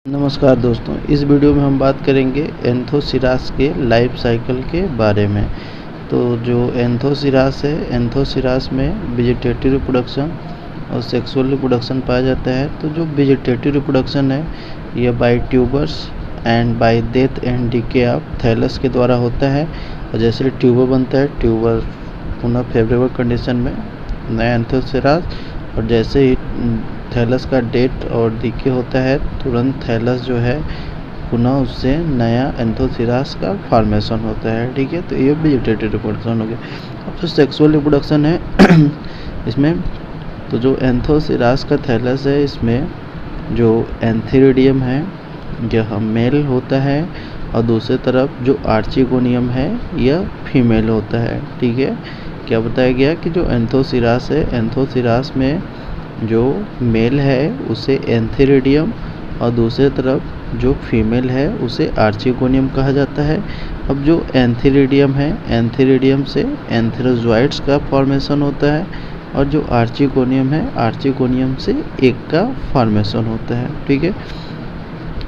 नमस्कार दोस्तों, इस वीडियो में हम बात करेंगे एंथोसिरास के लाइफ साइकिल के बारे में। तो जो एंथोसिरास है, एंथोसिरास में वेजिटेटिव रिप्रोडक्शन और सेक्सुअल रिप्रोडक्शन पाया जाता है। तो जो वेजिटेटिव रिप्रोडक्शन है यह by tubers and by death and decay of thallus के द्वारा होता है। और जैसे ट्यूबर बनता है, ट्यूबर पुनः फेवरेबल कंडीशन में नया एंथोसिरास, और जैसे ही थैलस का डेथ और डीके होता है तुरंत थैलस जो है पुनः उससे नया एंथोसिरास का फॉर्मेशन होता है। ठीक है, तो ये वेजिटेटिव रिप्रोडक्शन हो गया। अब जो सेक्सुअल रिप्रोडक्शन है इसमें तो जो एंथोसिरास का थैलस है इसमें जो एंथीरिडियम है यह मेल होता है, और दूसरी तरफ जो आर्चिगोनियम है यह फीमेल होता है। ठीक है, क्या बताया गया कि जो एंथोसिरास है, एंथोसिरास में जो मेल है उसे एंथीरिडियम और दूसरी तरफ जो फीमेल है उसे आर्चिगोनियम कहा जाता है। अब जो एंथीरिडियम है, एंथीरिडियम से एंथेरोजोइड्स का फॉर्मेशन होता है, और जो आर्चिगोनियम है, आर्चिगोनियम से एग का फॉर्मेशन होता है। ठीक है,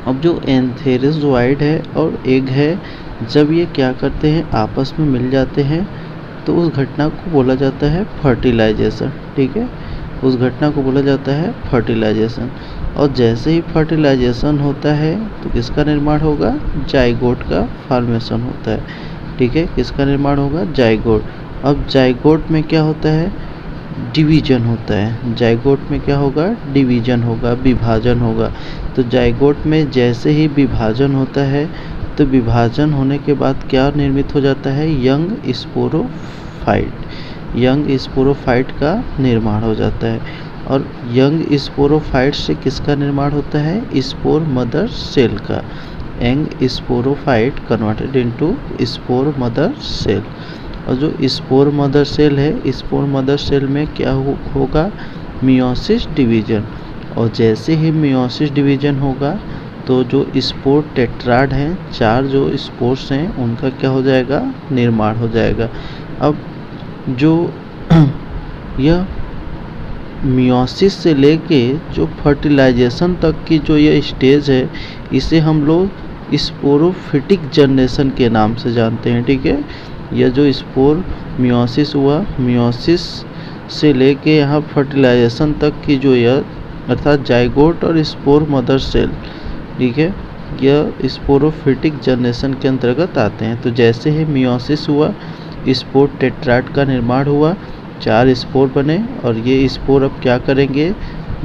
अब जो एंथेरोजोइड है और एग है, जब ये क्या करते हैं आपस में मिल जाते हैं तो उस घटना को बोला जाता है फर्टिलाइजेशन। ठीक है, उस घटना को बोला जाता है फर्टिलाइजेशन। और जैसे ही फर्टिलाइजेशन होता है तो किसका निर्माण होगा? जाइगोट का फॉर्मेशन होता है। ठीक है, किसका निर्माण होगा? जाइगोट। अब जाइगोट में क्या होता है? डिवीजन होता है। जाइगोट में क्या होगा? डिवीजन होगा, विभाजन होगा। तो जाइगोट में जैसे ही विभाजन होता है तो विभाजन होने के बाद क्या निर्मित हो जाता है? Young sporophyte. यंग स्पोरोफाइट का निर्माण हो जाता है। और यंग स्पोरोफाइट से किसका निर्माण होता है? स्पोर मदर सेल का। Young sporophyte converted into spore mother cell. और जो स्पोर मदर सेल है, स्पोर मदर सेल में क्या होगा? Meiosis division. और जैसे ही मियोसिस डिवीजन होगा तो जो स्पोर टेट्राड हैं, 4 जो स्पोर्स हैं उनका क्या हो जाएगा? निर्माण हो जाएगा। अब जो यह मियोसिस से लेके जो फर्टिलाइजेशन तक की जो यह स्टेज है इसे हम लोग स्पोरोफिटिक जनरेशन के नाम से जानते हैं। ठीक है, यह जो स्पोर मियोसिस हुआ, मियोसिस से लेके यहाँ फर्टिलाइजेशन तक की जो यह अर्थात जाइगोट और स्पोर मदर सेल, ठीक है, यह स्पोरोफिटिक जनरेशन के अंतर्गत आते हैं। तो जैसे ही मियोसिस हुआ, स्पोर टेट्राड का निर्माण हुआ, 4 स्पोर बने, और ये स्पोर अब क्या करेंगे?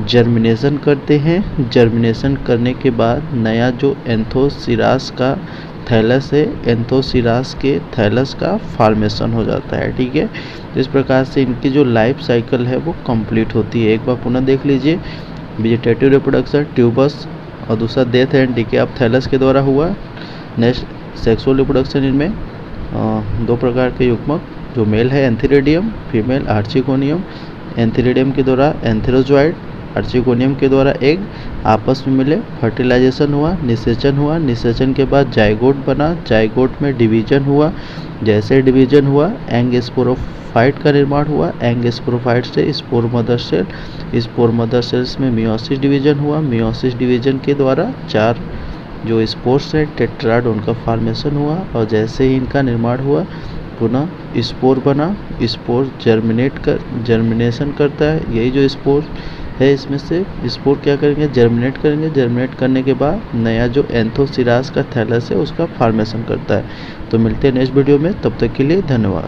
जर्मिनेशन करते हैं। जर्मिनेशन करने के बाद नया जो एंथोसिरास का थैलस है, एंथोसिरास के थैलस का फॉर्मेशन हो जाता है। ठीक है, इस प्रकार से इनकी जो लाइफ साइकिल है वो कंप्लीट होती है। एक बार पुनः देख लीजिए, वेजिटेटिव रिप्रोडक्शन ट्यूबस और दूसरा death and decay of thallus के द्वारा हुआ। नेक्स्ट सेक्सुअल रिप्रोडक्शन, इनमें 2 प्रकार के युग्मक, जो मेल है एंथीरिडियम, फीमेल आर्चिगोनियम। एंथीरिडियम के द्वारा एंथेरोजोइड, आर्चिगोनियम के द्वारा एग आपस में मिले, फर्टिलाइजेशन हुआ, निषेचन हुआ, निषेचन के बाद जाइगोट बना, जाइगोट में डिवीजन हुआ। जैसे डिवीजन हुआ एंग स्पोरोफाइट का निर्माण हुआ, एंग स्पोरोफाइट से spore mother cell, spore mother cells में मियोसिस डिवीजन हुआ, मियोसिस डिवीजन के द्वारा 4 जो स्पोर्स है टेट्राड उनका फॉर्मेशन हुआ। और जैसे ही इनका निर्माण हुआ पुनः स्पोर बना, स्पोर जर्मिनेशन करता है। यही जो स्पोर है इसमें से स्पोर क्या करेंगे? जर्मिनेट करेंगे। जर्मिनेट करने के बाद नया जो एंथोसिरास का थैलस है उसका फॉर्मेशन करता है। तो मिलते हैं नेक्स्ट वीडियो में, तब तक के लिए धन्यवाद।